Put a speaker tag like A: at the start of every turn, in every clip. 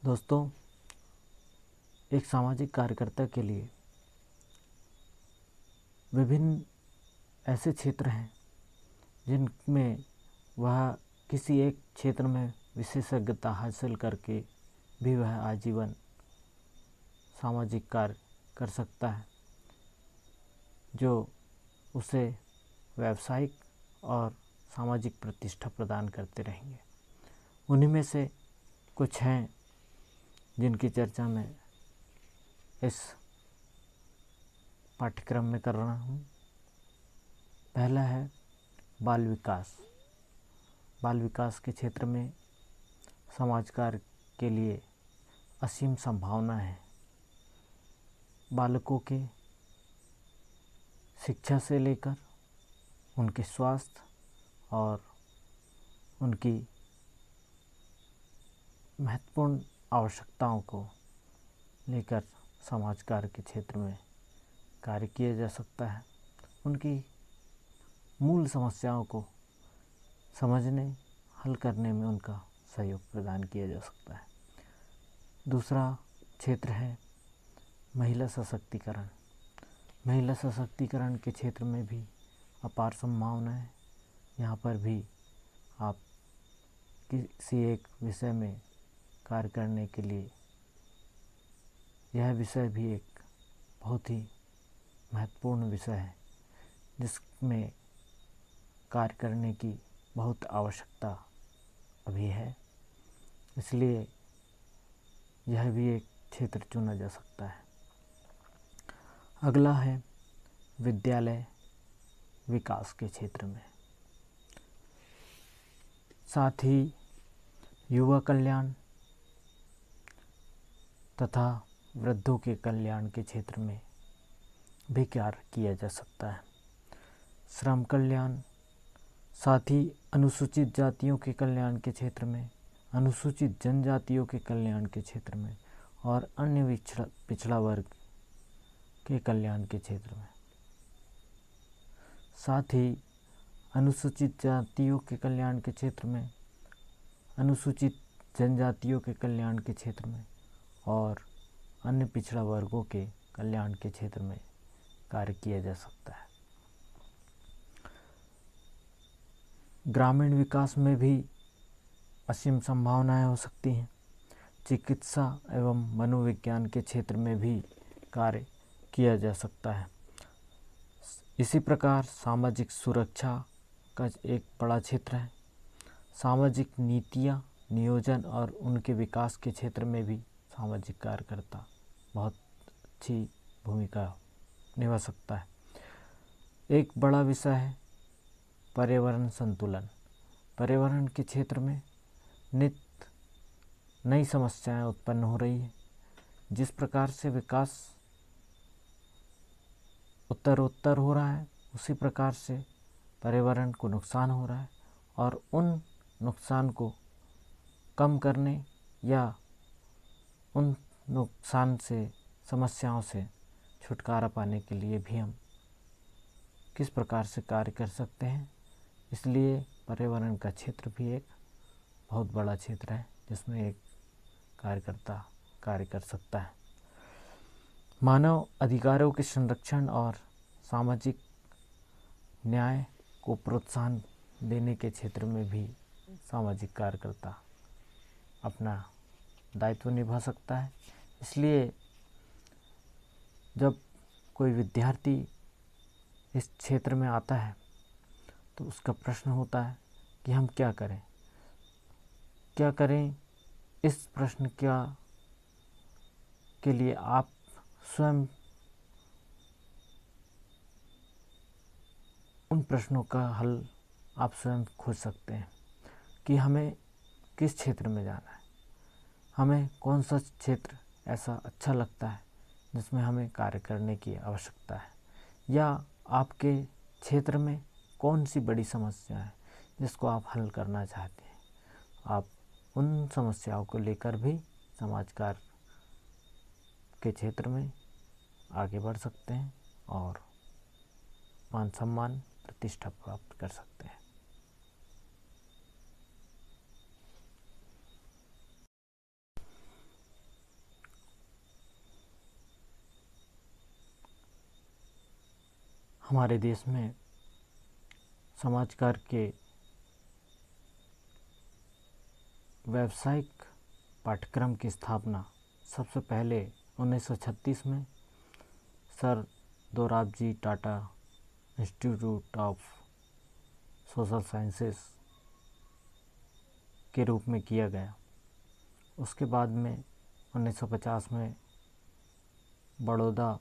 A: दोस्तों, एक सामाजिक कार्यकर्ता के लिए विभिन्न ऐसे क्षेत्र हैं जिनमें वह किसी एक क्षेत्र में विशेषज्ञता हासिल करके भी वह आजीवन सामाजिक कार्य कर सकता है, जो उसे व्यावसायिक और सामाजिक प्रतिष्ठा प्रदान करते रहेंगे। उन्हीं में से कुछ हैं जिनकी चर्चा मैं इस पाठ्यक्रम में कर रहा हूँ। पहला है बाल विकास। बाल विकास के क्षेत्र में समाज कार्य के लिए असीम संभावना है। बालकों के शिक्षा से लेकर उनके स्वास्थ्य और उनकी महत्वपूर्ण आवश्यकताओं को लेकर समाज कार्य के क्षेत्र में कार्य किया जा सकता है। उनकी मूल समस्याओं को समझने, हल करने में उनका सहयोग प्रदान किया जा सकता है। दूसरा क्षेत्र है महिला सशक्तिकरण। महिला सशक्तिकरण के क्षेत्र में भी अपार संभावना है। यहाँ पर भी आप किसी एक विषय में कार्य करने के लिए यह विषय भी एक बहुत ही महत्वपूर्ण विषय है, जिसमें कार्य करने की बहुत आवश्यकता अभी है। इसलिए यह भी एक क्षेत्र चुना जा सकता है। अगला है विद्यालय विकास के क्षेत्र में, साथ ही युवा कल्याण तथा वृद्धों के कल्याण के क्षेत्र में भी कार्य किया जा सकता है। श्रम कल्याण, साथ ही अनुसूचित जातियों के कल्याण के क्षेत्र में, अनुसूचित जनजातियों के कल्याण के क्षेत्र में और अन्य पिछड़ा वर्ग के कल्याण के क्षेत्र में, साथ ही अनुसूचित जातियों के कल्याण के क्षेत्र में, अनुसूचित जनजातियों के कल्याण के क्षेत्र में और अन्य पिछड़ा वर्गों के कल्याण के क्षेत्र में कार्य किया जा सकता है। ग्रामीण विकास में भी असीम संभावनाएं हो सकती हैं। चिकित्सा एवं मनोविज्ञान के क्षेत्र में भी कार्य किया जा सकता है। इसी प्रकार सामाजिक सुरक्षा का एक बड़ा क्षेत्र है। सामाजिक नीतियाँ, नियोजन और उनके विकास के क्षेत्र में भी सामाजिक कार्यकर्ता बहुत अच्छी भूमिका निभा सकता है। एक बड़ा विषय है पर्यावरण संतुलन। पर्यावरण के क्षेत्र में नित्य नई समस्याएं उत्पन्न हो रही है। जिस प्रकार से विकास उत्तरोत्तर हो रहा है, उसी प्रकार से पर्यावरण को नुकसान हो रहा है और उन नुकसान को कम करने या उन नुकसान से, समस्याओं से छुटकारा पाने के लिए भी हम किस प्रकार से कार्य कर सकते हैं। इसलिए पर्यावरण का क्षेत्र भी एक बहुत बड़ा क्षेत्र है जिसमें एक कार्यकर्ता कार्य कर सकता है। मानव अधिकारों के संरक्षण और सामाजिक न्याय को प्रोत्साहन देने के क्षेत्र में भी सामाजिक कार्यकर्ता अपना दायित्व निभा सकता है। इसलिए जब कोई विद्यार्थी इस क्षेत्र में आता है तो उसका प्रश्न होता है कि हम क्या करें। इस प्रश्न के लिए आप स्वयं उन प्रश्नों का हल आप स्वयं खोज सकते हैं कि हमें किस क्षेत्र में जाना है, हमें कौन सा क्षेत्र ऐसा अच्छा लगता है जिसमें हमें कार्य करने की आवश्यकता है, या आपके क्षेत्र में कौन सी बड़ी समस्या है जिसको आप हल करना चाहते हैं। आप उन समस्याओं को लेकर भी समाज कार्य के क्षेत्र में आगे बढ़ सकते हैं और मान सम्मान, प्रतिष्ठा प्राप्त कर सकते हैं। हमारे देश में समाज कार्य के व्यावसायिक पाठ्यक्रम की स्थापना सबसे पहले 1936 में sir Dorabji Tata institute of social sciences के रूप में किया गया। उसके बाद में 1950 में Baroda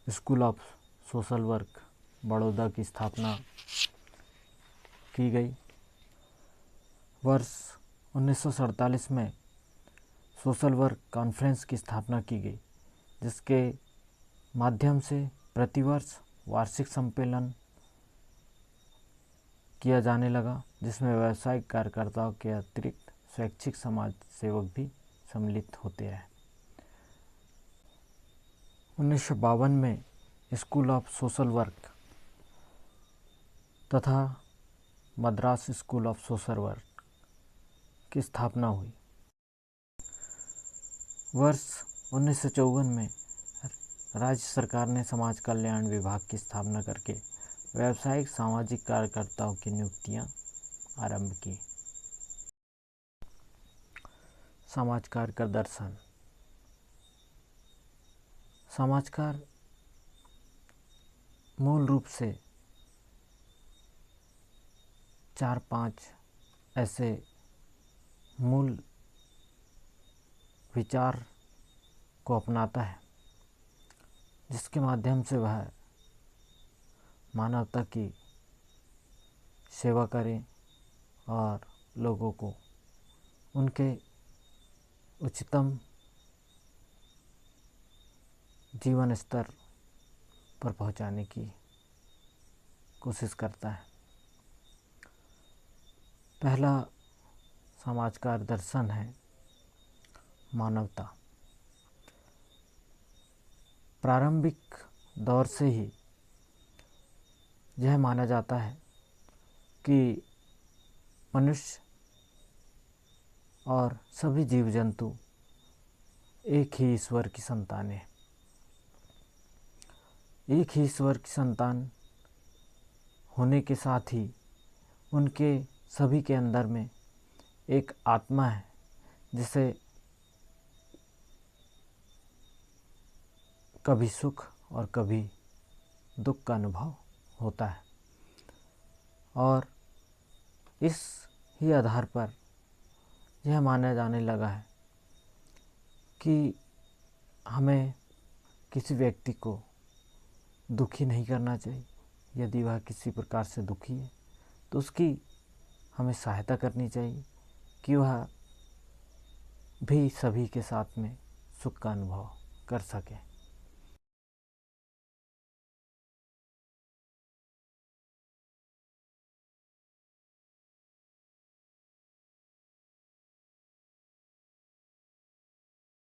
A: school of social work Baroda की स्थापना की गई। वर्ष 1947 में सोशल वर्क कॉन्फ्रेंस की स्थापना की गई, जिसके माध्यम से प्रतिवर्ष वार्षिक सम्मेलन किया जाने लगा, जिसमें व्यावसायिक कार्यकर्ताओं के अतिरिक्त स्वैच्छिक समाज सेवक भी सम्मिलित होते हैं। 1952 में स्कूल ऑफ सोशल वर्क तथा Madras school of social work की स्थापना हुई। वर्ष 1954 में राज्य सरकार ने समाज कल्याण विभाग की स्थापना करके व्यावसायिक सामाजिक कार्यकर्ताओं की नियुक्तियां आरंभ की। समाज कार्य का दर्शन। समाज कार्य मूल रूप से 4-5 ऐसे मूल विचार को अपनाता है, जिसके माध्यम से वह मानवता की सेवा करें और लोगों को उनके उच्चतम जीवन स्तर पर पहुंचाने की कोशिश करता है। पहला समाज कार्य दर्शन है मानवता। प्रारंभिक दौर से ही यह माना जाता है कि मनुष्य और सभी जीव जंतु एक ही ईश्वर की संतान है। एक ही ईश्वर की संतान होने के साथ ही उनके सभी के अंदर में एक आत्मा है, जिसे कभी सुख और कभी दुख का अनुभव होता है। और इस ही आधार पर यह माना जाने लगा है कि हमें किसी व्यक्ति को दुखी नहीं करना चाहिए। यदि वह किसी प्रकार से दुखी है तो उसकी हमें सहायता करनी चाहिए कि वह भी सभी के साथ में सुख का अनुभव कर सके।